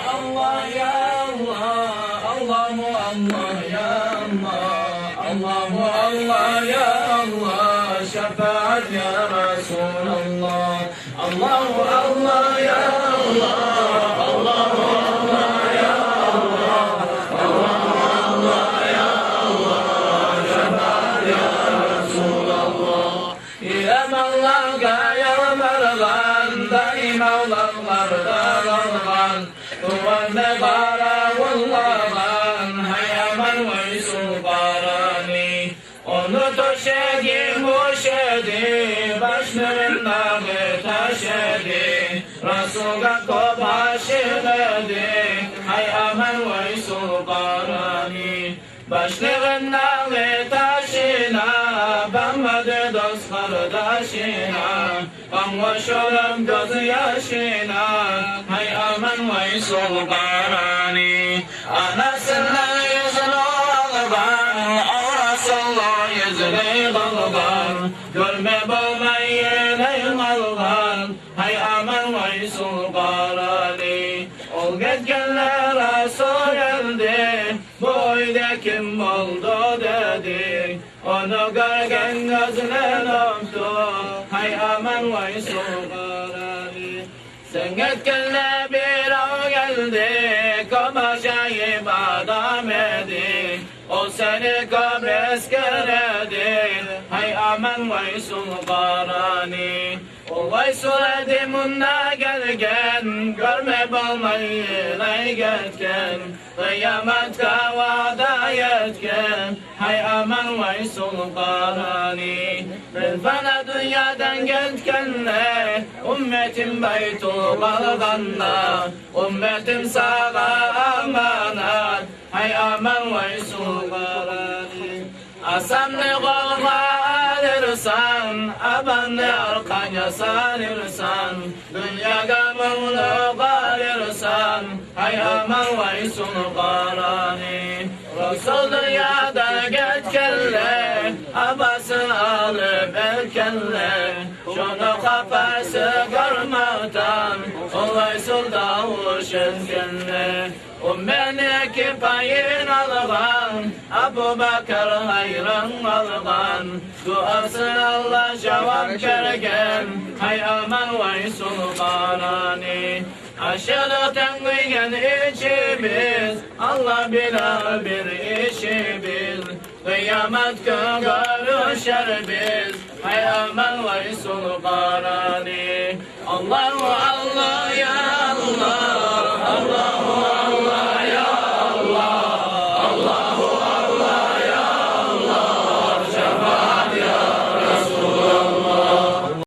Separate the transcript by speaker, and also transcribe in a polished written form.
Speaker 1: Allah ya Allah, Allahu Allah ya Allah, Allahu Allah ya Allah, şefaat ya Resulallah. Allahu Allah ya Allah, Allahu Allah ya Allah, Allahu Allah ya Allah, şefaat ya Resulallah. İrem Allah gayel mergan, daim avlanlarda kalgan, duvarda bara vallahan, hayaman ve sulbarani. Onu toşedi, muşedi, başlarından taşedi, Resul'a kopaşedi, hay aman ve sulbarani. Başlarından taşına, bakmadı dost kardeşine, kanmış oğlum gözü yaşına, hay aman ve sulbarani. Anasından yüzünü algan, Resulullah yüzüne kalgan, görme bulmayın ey kalgan, hay aman ve sulbarani. Ol gitkenler Resul geldi, bu oyda kim oldu dedi, onu görgen gözüne noktu, hay aman ve sulbarani. Sen gitkenler bir av geldi, kamaşayıp adam edi, o seni kabres keredi, hay aman ve sulbarani. O Veysul edimuna gelgen, görme bulmayın ey getken, kıyamet kavada yetken, hay aman ve sulbarani. Ben bana dünyadan gelkenle, ümmetim beytul kalganla, ümmetim sağa amanat, hay aman ve sulbarani. Asamni kolga alırsan, abanni arkaya salırsan, dünyaga mevluk alırsan, hay aman ve sulbarani. Resul dünyada geçkenle, abasını alıp erkenle, şunu kafası görmekten, o Resul davuş etkenle. Ümmeni kipayın algan, Abu Bakır hayran algan, duasını Allah cevap vergen, hay aman ve sulbarani. Aşırı tengüyen içimiz, Allah bilir bir işi bil, kıyamet gün görüşer biz, hay aman ve sulbarani. Allahu Allah